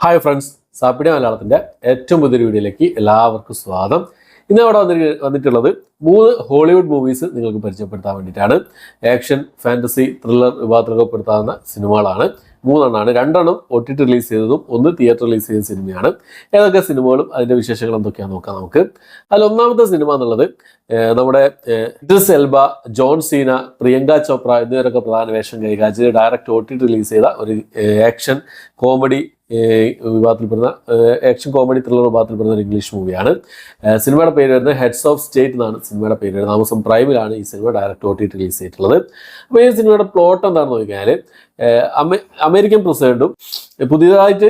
Hi friends, സാപ്പിടി മലയാളത്തിൻ്റെ ഏറ്റവും പുതിയൊരു വീഡിയോയിലേക്ക് എല്ലാവർക്കും സ്വാഗതം. ഇന്ന് അവിടെ വന്നിട്ടുള്ളത് 3 ഹോളിവുഡ് മൂവീസ് നിങ്ങൾക്ക് പരിചയപ്പെടുത്താൻ വേണ്ടിയിട്ടാണ്. ആക്ഷൻ, ഫാൻറ്റസി, ത്രില്ലർ വിഭാഗത്തിലൊക്കെ പെടുത്താവുന്ന സിനിമകളാണ്. 3 2 OTT റിലീസ് ചെയ്തതും 1 തിയേറ്റർ റിലീസ് ചെയ്ത സിനിമയാണ്. ഏതൊക്കെ സിനിമകളും അതിൻ്റെ വിശേഷങ്ങൾ എന്തൊക്കെയാണെന്ന് നോക്കാം നമുക്ക്. അതിൽ ഒന്നാമത്തെ സിനിമ എന്നുള്ളത് നമ്മുടെ Idris Elba, John Cena, Priyanka Chopra എന്നിവരൊക്കെ പ്രധാന വേഷം കൈകാര്യം ചെയ്ത് ഡയറക്റ്റ് OTT റിലീസ് ചെയ്ത ഒരു ആക്ഷൻ കോമഡി വിഭാഗത്തിൽപ്പെടുന്ന ആക്ഷൻ കോമഡി ത്രില്ലർ വിഭാഗത്തിൽപ്പെടുന്ന ഒരു ഇംഗ്ലീഷ് മൂവിയാണ്. സിനിമയുടെ പേര് വരുന്നത് ഹെഡ്സ് ഓഫ് സ്റ്റേറ്റ് എന്നാണ് സിനിമയുടെ പേര് വരുന്നത്. ആമസോൺ പ്രൈമിലാണ് ഈ സിനിമ ഡയറക്റ്റ് OTT റിലീസ് ചെയ്തിട്ടുള്ളത്. അപ്പോൾ ഈ സിനിമയുടെ പ്ലോട്ട് എന്താണെന്ന് നോക്കിയാൽ അമേരിക്കൻ പ്രസിഡന്റും പുതിയതായിട്ട്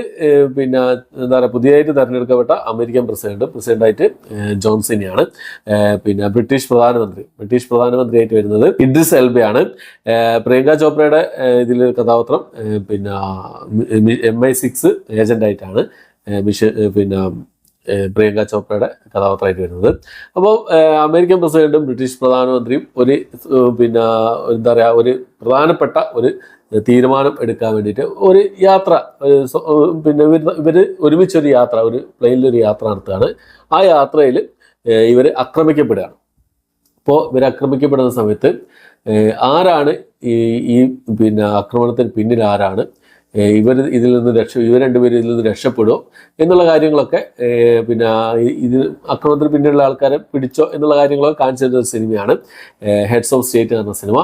പുതിയതായിട്ട് തെരഞ്ഞെടുക്കപ്പെട്ട അമേരിക്കൻ പ്രസിഡന്റായിട്ട് ജോൺസനെയാണ്. ബ്രിട്ടീഷ് പ്രധാനമന്ത്രിയായിട്ട് വരുന്നത് ഇദ്രിസ് എൽബയാണ്. പ്രിയങ്ക ചോപ്രയുടെ ഇതിൽ കഥാപാത്രം MI6 ഏജന്റായിട്ടാണ് പ്രിയങ്ക ചോപ്രയുടെ കഥാപാത്രമായിട്ട് വരുന്നത്. അപ്പോൾ അമേരിക്കൻ പ്രസിഡന്റും ബ്രിട്ടീഷ് പ്രധാനമന്ത്രിയും ഒരു പ്രധാനപ്പെട്ട ഒരു തീരുമാനം എടുക്കാൻ വേണ്ടിയിട്ട് ഒരു യാത്ര, ഇവർ ഒരുമിച്ചൊരു യാത്ര, ഒരു പ്ലെയിനിലൊരു യാത്ര നടത്തുകയാണ്. ആ യാത്രയിൽ ഇവർ ആക്രമിക്കപ്പെടുകയാണ്. അപ്പോൾ ഇവർ ആക്രമിക്കപ്പെടുന്ന സമയത്ത് ആരാണ് ഈ ആക്രമണത്തിന് പിന്നിൽ ആരാണ്, ഇവർ രണ്ടുപേരും ഇതിൽ നിന്ന് രക്ഷപ്പെടുമോ എന്നുള്ള കാര്യങ്ങളൊക്കെ ഇത് ആക്രമണത്തിന് പിന്നിലുള്ള ആൾക്കാരെ പിടിച്ചോ എന്നുള്ള കാര്യങ്ങളൊക്കെ കാണിച്ചു തരുന്ന സിനിമയാണ് ഹെഡ്സ് ഓഫ് സ്റ്റേറ്റ് എന്ന സിനിമ.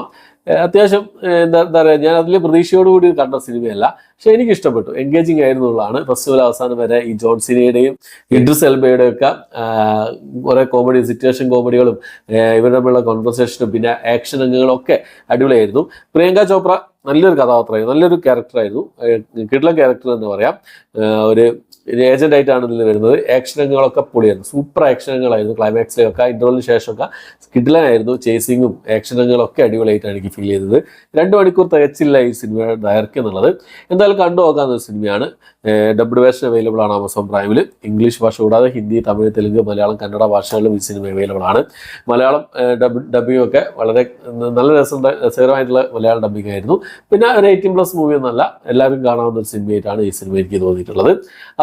അത്യാവശ്യം എന്താ പറയുക, ഞാൻ അതിൽ പ്രതീക്ഷയോടുകൂടി കണ്ട സിനിമയല്ല, പക്ഷെ എനിക്ക് ഇഷ്ടപ്പെട്ടു. എൻഗേജിങ് ആയിരുന്നു എന്നുള്ളതാണ്. ഫസ്റ്റ് മുതൽ അവസാനം വരെ ഈ ജോൺസിനെയുടെയും ഇദ്രിസ് എൽബയുടെയും ഒക്കെ കുറേ സിറ്റുവേഷൻ കോമഡികളും ഇവരുടെ തമ്മിലുള്ള കോൺവെർസേഷനും പിന്നെ ആക്ഷൻ രംഗങ്ങളും ഒക്കെ അടിപൊളിയായിരുന്നു. പ്രിയങ്ക ചോപ്ര നല്ലൊരു കഥാപാത്രമായിരുന്നു, നല്ലൊരു ക്യാരക്ടറായിരുന്നു, കിടിലൻ ക്യാരക്ടർ എന്ന് പറയാം. ഒരു ഏജന്റായിട്ടാണ് ഇതിൽ വരുന്നത്. ആക്ഷൻ രംഗങ്ങളൊക്കെ പൊളിയായിരുന്നു, സൂപ്പർ ആക്ഷൻ രംഗങ്ങളായിരുന്നു. ക്ലൈമാക്സിലൊക്കെ ഇന്റർവെല്ലിന് ശേഷമൊക്കെ കിടിലനായിരുന്നു. ചേസിങ്ങും ആക്ഷൻ രംഗങ്ങളൊക്കെ അടിപൊളിയായിട്ടാണ് എനിക്ക് ഫീൽ ചെയ്തത്. 2 മണിക്കൂർ തികച്ചില്ല ഈ സിനിമയുടെ ദൈർഘ്യം എന്നുള്ളത്. എന്തായാലും കണ്ടു നോക്കാവുന്ന ഒരു സിനിമയാണ്. ഡബ്ഡ് വേർഷൻ അവൈലബിൾ ആണ് ആമസോൺ പ്രൈമിൽ. ഇംഗ്ലീഷ് ഭാഷ കൂടാതെ ഹിന്ദി, തമിഴ്, തെലുങ്ക്, മലയാളം, കന്നഡ ഭാഷകളിലും ഈ സിനിമ അവൈലബിൾ ആണ്. മലയാളം ഡബ്ബിംഗ് ഒക്കെ വളരെ നല്ല രസകരമായിട്ടുള്ള മലയാളം ഡബ്ബിംഗ് ആയിരുന്നു. പിന്നെ ഒരു 18+ മൂവി ഒന്നല്ല, എല്ലാവരും കാണാവുന്ന ഒരു സിനിമയായിട്ടാണ് ഈ സിനിമ എനിക്ക് തോന്നിയിട്ടുള്ളത്.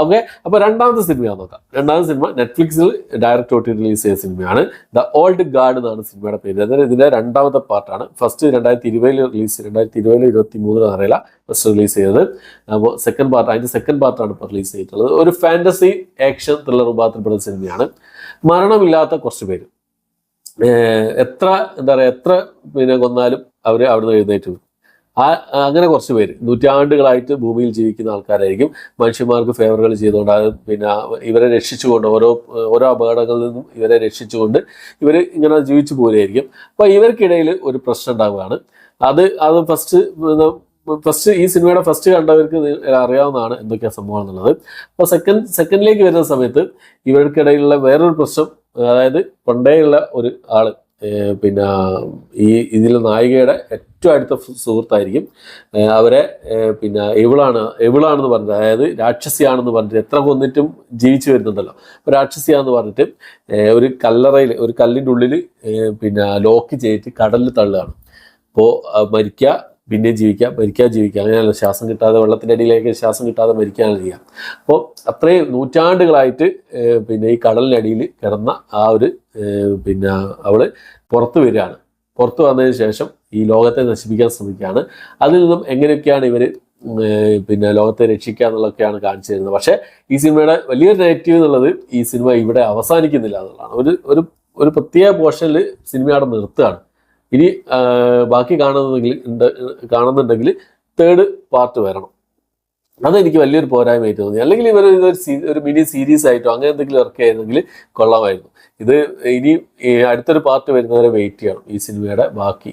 ഓക്കെ, അപ്പോൾ രണ്ടാമത്തെ സിനിമ നോക്കാം. രണ്ടാമത്തെ സിനിമ നെറ്റ്ഫ്ലിക്സിൽ ഡയറക്റ്റ് OTT റിലീസ് ചെയ്ത സിനിമയാണ്. ദ ഓൾഡ് ഗാർഡ് എന്നാണ് സിനിമയുടെ പേര്. അതായത് ഇതിന്റെ രണ്ടാമത്തെ പാർട്ടാണ്. ഫസ്റ്റ് 2020 റിലീസ്, 2023 അറിയില്ല ഫസ്റ്റ് റിലീസ് ചെയ്തത്. അപ്പോൾ അതിന്റെ സെക്കൻഡ് പാർട്ടാണ് ഇപ്പോൾ റിലീസ് ചെയ്തിട്ടുള്ളത്. ഒരു ഫാന്റസി ആക്ഷൻ ത്രില്ലർ വിഭാഗത്തിൽപ്പെടുന്ന സിനിമയാണ്. മരണമില്ലാത്ത കുറച്ച് പേര്, എത്ര കൊന്നാലും അവർ അവിടുന്ന് എഴുന്നേറ്റ് വരും. അങ്ങനെ കുറച്ച് പേര് നൂറ്റാണ്ടുകളായിട്ട് ഭൂമിയിൽ ജീവിക്കുന്ന ആൾക്കാരായിരിക്കും. മനുഷ്യന്മാർക്ക് ഫേവറുകൾ ചെയ്തുകൊണ്ട് ഇവരെ രക്ഷിച്ചുകൊണ്ട് ഓരോ അപകടങ്ങളിൽ നിന്നും ഇവരെ രക്ഷിച്ചുകൊണ്ട് ഇവർ ഇങ്ങനെ ജീവിച്ചു പോലെയായിരിക്കും. അപ്പോൾ ഇവർക്കിടയിൽ ഒരു പ്രശ്നം ഉണ്ടാവുകയാണ്. അത് ഫസ്റ്റ് ഈ സിനിമയുടെ ഫസ്റ്റ് കണ്ടവർക്ക് അറിയാവുന്നതാണ് എന്തൊക്കെയാണ് സംഭവം എന്നുള്ളത്. അപ്പോൾ സെക്കൻഡിലേക്ക് വരുന്ന സമയത്ത് ഇവർക്കിടയിലുള്ള വേറൊരു പ്രശ്നം, അതായത് പണ്ടേയുള്ള ഒരു ആള് ഇതിൽ നായികയുടെ ഏറ്റവും അടുത്ത സുഹൃത്തായിരിക്കും. അവരെ എവിളാണെന്ന് പറഞ്ഞിട്ട്, അതായത് രാക്ഷസിയാണെന്ന് പറഞ്ഞിട്ട്, എത്ര കൊന്നിട്ടും ജീവിച്ചു വരുന്നുണ്ടല്ലോ, അപ്പോൾ രാക്ഷസിയാണെന്ന് പറഞ്ഞിട്ട് ഒരു കല്ലിൻ്റെ ഉള്ളിൽ ലോക്ക് ചെയ്തിട്ട് കടലിൽ തള്ളുകയാണ്. അപ്പോൾ മരിക്കുക, പിന്നെ ജീവിക്കാം, ജീവിക്കാം, അങ്ങനെയല്ല. ശ്വാസം കിട്ടാതെ, വെള്ളത്തിൻ്റെ അടിയിലേക്ക് ശ്വാസം കിട്ടാതെ മരിക്കുകയാണ് ചെയ്യുക. അപ്പോൾ അത്രയും നൂറ്റാണ്ടുകളായിട്ട് ഈ കടലിനടിയിൽ കിടന്ന ആ ഒരു അവള് പുറത്തു വരികയാണ്. പുറത്തു വന്നതിന് ശേഷം ഈ ലോകത്തെ നശിപ്പിക്കാൻ ശ്രമിക്കുകയാണ്. അതിൽ നിന്നും എങ്ങനെയൊക്കെയാണ് ഇവർ ലോകത്തെ രക്ഷിക്കുക എന്നുള്ളതൊക്കെയാണ് കാണിച്ചു തരുന്നത്. പക്ഷേ ഈ സിനിമയുടെ വലിയൊരു നെഗറ്റീവ് എന്നുള്ളത്, ഈ സിനിമ ഇവിടെ അവസാനിക്കുന്നില്ല എന്നുള്ളതാണ്. ഒരു പ്രത്യേക പോർഷനിൽ സിനിമ അവിടെ നിർത്തുകയാണ്. ഇനി ബാക്കി കാണുന്നുണ്ടെങ്കിൽ 3rd പാർട്ട് വരണം. അതെനിക്ക് വലിയൊരു പോരായ്മയായിട്ട് തോന്നി. അല്ലെങ്കിൽ ഇവർ ഒരു മിനി സീരീസ് ആയിട്ടോ അങ്ങനെ എന്തെങ്കിലും ഇറക്കിയായിരുന്നെങ്കിൽ കൊള്ളാമായിരുന്നു. ഇത് ഇനി അടുത്തൊരു പാർട്ട് വരുന്നവരെ വെയിറ്റ് ചെയ്യണം ഈ സിനിമയുടെ ബാക്കി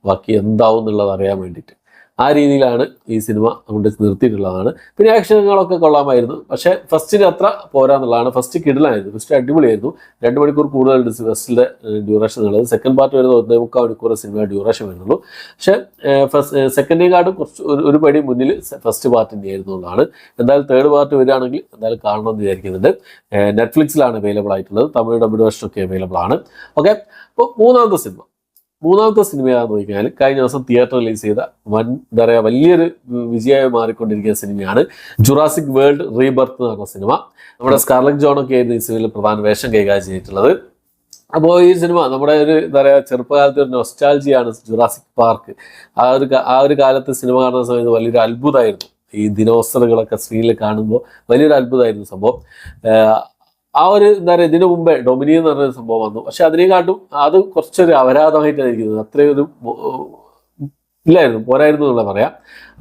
ബാക്കി എന്താവും എന്നുള്ളത് അറിയാൻ വേണ്ടിയിട്ട്. ആ രീതിയിലാണ് ഈ സിനിമ കൊണ്ട് നിർത്തിയിട്ടുള്ളതാണ്. പിന്നെ ആക്ഷനുകളൊക്കെ കൊള്ളാമായിരുന്നു, പക്ഷേ ഫസ്റ്റിന് അത്ര പോരാന്നുള്ളതാണ്. ഫസ്റ്റ് കിടിലായിരുന്നു, ഫസ്റ്റ് അടിപൊളിയായിരുന്നു. 2 മണിക്കൂർ കൂടുതൽ ഫസ്റ്റിലെ ഡ്യൂറേഷൻ ഉള്ളത്. സെക്കൻഡ് പാർട്ട് വരുന്നത് 1.25 മണിക്കൂർ സിനിമ ഡ്യൂറേഷൻ വരുന്നുള്ളൂ. പക്ഷേ സെക്കൻഡിനെക്കാട്ടും ഒരു പടി മുന്നിൽ ഫസ്റ്റ് പാർട്ടിൻ്റെ ആയിരുന്നു എന്നുള്ളതാണ്. എന്തായാലും 3rd പാർട്ട് വരികയാണെങ്കിൽ എന്തായാലും കാണണമെന്ന് വിചാരിക്കുന്നുണ്ട്. നെറ്റ്ഫ്ലിക്സിലാണ് അവൈലബിൾ ആയിട്ടുള്ളത്. തമിഴ് ഡബ്ഡ് വേർഷൻ ഒക്കെ അവൈലബിൾ ആണ്. ഓക്കെ, അപ്പോൾ മൂന്നാമത്തെ മൂന്നാമത്തെ സിനിമ ഏതാണെന്ന് നോക്കിക്കഴിഞ്ഞാൽ കഴിഞ്ഞ ദിവസം തിയേറ്റർ റിലീസ് ചെയ്ത എന്താ പറയുക വലിയൊരു വിജയമായി മാറിക്കൊണ്ടിരിക്കുന്ന സിനിമയാണ് ജുറാസിക് വേൾഡ് റീബർത്ത് എന്ന് പറഞ്ഞ സിനിമ. നമ്മുടെ സ്കാർലറ്റ് ജോണൊക്കെ ആയിരുന്നു ഈ സിനിമയിൽ പ്രധാന വേഷം കൈകാര്യം ചെയ്തിട്ടുള്ളത്. അപ്പോൾ ഈ സിനിമ നമ്മുടെ ഒരു എന്താ പറയുക ചെറുപ്പകാലത്തെ ഒരു നൊസ്റ്റാൾജിയാണ് ജുറാസിക് പാർക്ക്. ആ ഒരു കാലത്ത് സിനിമ കാണുന്ന സമയത്ത് വലിയൊരു അത്ഭുതമായിരുന്നു. ഈ ദിനോസറുകളൊക്കെ സ്ക്രീനിൽ കാണുമ്പോൾ വലിയൊരു അത്ഭുതമായിരുന്നു സംഭവം. ആ ഒരു എന്താ പറയുക ഇതിനു മുമ്പേ ഡൊമിനി എന്ന് പറഞ്ഞൊരു സംഭവം വന്നു. പക്ഷെ അതിനെക്കാട്ടും അത് കുറച്ചൊരു അപരാധമായിട്ടാണ് ഇരിക്കുന്നത്. അത്രയൊരു ഇല്ലായിരുന്നു, പോരായിരുന്നു എന്നുള്ള പറയാം.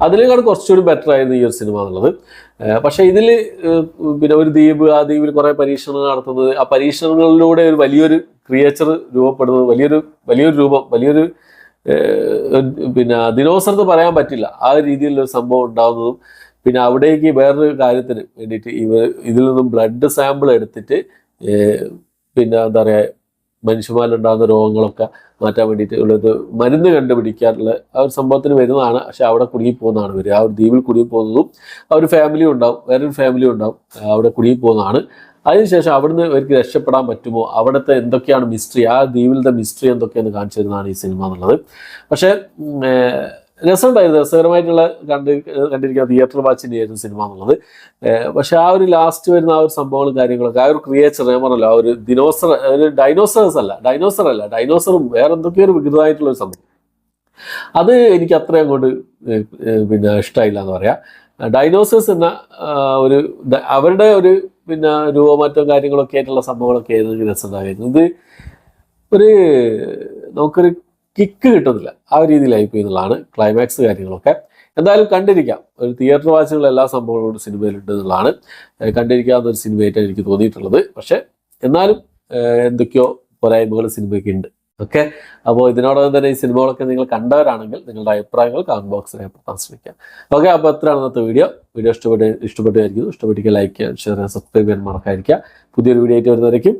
അതിനേക്കാളും കുറച്ചുകൂടി ബെറ്റർ ആയിരുന്നു ഈ ഒരു സിനിമ എന്നുള്ളത്. പക്ഷെ ഇതിൽ പിന്നെ ഒരു ദ്വീപ്, ആ ദ്വീപിൽ കുറേ പരീക്ഷണങ്ങൾ നടത്തുന്നത്, ആ പരീക്ഷണങ്ങളിലൂടെ ഒരു വലിയൊരു ക്രിയേച്ചർ രൂപപ്പെടുന്നത്, വലിയൊരു രൂപം, വലിയൊരു പിന്നെ ദിനോസർ പറയാൻ പറ്റില്ല ആ രീതിയിലൊരു സംഭവം ഉണ്ടാകുന്നതും, പിന്നെ അവിടേക്ക് വേറൊരു കാര്യത്തിന് വേണ്ടിയിട്ട് ഇതിൽ നിന്നും ബ്ലഡ് സാമ്പിൾ എടുത്തിട്ട് പിന്നെ എന്താ പറയുക മനുഷ്യന്മാരിലുണ്ടാകുന്ന രോഗങ്ങളൊക്കെ മാറ്റാൻ വേണ്ടിയിട്ട് ഉള്ളത് മരുന്ന് കണ്ടുപിടിക്കാനുള്ള ആ ഒരു സംഭവത്തിന് വരുന്നതാണ്. പക്ഷെ അവിടെ കുടുങ്ങി പോകുന്നതാണ് ഇവർ. ആ ഒരു ദ്വീപിൽ കുടുങ്ങി പോകുന്നതും ആ ഒരു ഫാമിലി ഉണ്ടാവും, വേറൊരു ഫാമിലി ഉണ്ടാവും, അവിടെ കുടുങ്ങി പോകുന്നതാണ്. അതിനുശേഷം അവിടുന്ന് അവർക്ക് രക്ഷപ്പെടാൻ പറ്റുമോ, അവിടുത്തെ എന്തൊക്കെയാണ് മിസ്റ്ററി, ആ ദ്വീപിലത്തെ മിസ്റ്ററി എന്തൊക്കെയാണെന്ന് കാണിച്ചു തരുന്നതാണ് ഈ സിനിമ എന്നുള്ളത്. പക്ഷേ രസമുണ്ടായിരുന്നു, രസകരമായിട്ടുള്ള കണ്ടിരിക്കുന്ന തിയേറ്റർ വാച്ചിൻ്റെ ആയിരുന്നു സിനിമ എന്നുള്ളത്. പക്ഷെ ആ ഒരു ലാസ്റ്റ് വരുന്ന ആ ഒരു സംഭവങ്ങളും കാര്യങ്ങളൊക്കെ, ആ ഒരു ക്രിയേച്ചർ ഞാൻ പറഞ്ഞല്ലോ, ആ ഒരു ഡൈനോസറും വേറെ എന്തൊക്കെയോ ഒരു വികൃതമായിട്ടുള്ളൊരു സംഭവം, അത് എനിക്ക് അത്ര അങ്ങോട്ട് പിന്നെ ഇഷ്ടമായില്ല എന്ന് പറയാം. ഡൈനോസേഴ്സ് എന്ന ഒരു അവരുടെ ഒരു പിന്നെ രൂപമാറ്റവും കാര്യങ്ങളൊക്കെ ആയിട്ടുള്ള സംഭവങ്ങളൊക്കെ ആയിരുന്നു രസമുണ്ടായിരുന്നു. ഇത് നമുക്കൊരു കിക്ക് കിട്ടുന്നില്ല, ആ ഒരു രീതിയിലായിപ്പോയി എന്നുള്ളതാണ് ക്ലൈമാക്സ് കാര്യങ്ങളൊക്കെ. എന്തായാലും കണ്ടിരിക്കാം, ഒരു തിയേറ്റർ വാച്ചുകൾ എല്ലാ സംഭവങ്ങളും സിനിമയിലുണ്ട് എന്നുള്ളതാണ്. കണ്ടിരിക്കാവുന്ന ഒരു സിനിമയായിട്ടാണ് എനിക്ക് തോന്നിയിട്ടുള്ളത്. പക്ഷെ എന്നാലും എന്തൊക്കെയോ പോരായ്മകൾ സിനിമയ്ക്ക് ഉണ്ട്. ഓക്കെ, അപ്പോൾ ഇതിനോടൊപ്പം തന്നെ ഈ സിനിമകളൊക്കെ നിങ്ങൾ കണ്ടവരാണെങ്കിൽ നിങ്ങളുടെ അഭിപ്രായങ്ങൾ കമന്റ് ബോക്സിൽ രേഖപ്പെടുത്താൻ ശ്രമിക്കാം. ഓക്കെ, അപ്പോൾ എത്രയാണ് ഇന്നത്തെ വീഡിയോ ഇഷ്ടപ്പെട്ടായിരിക്കും. ഇഷ്ടപ്പെട്ടിരിക്കുക ലൈക്ക് ചെയ്യാൻ, ഷെയർ ചെയ്യാൻ, സബ്സ്ക്രൈബ് ചെയ്യാൻ മറക്കാതിരിക്കുക. പുതിയൊരു വീഡിയോ ആയിട്ട് വരുന്നവരേക്കും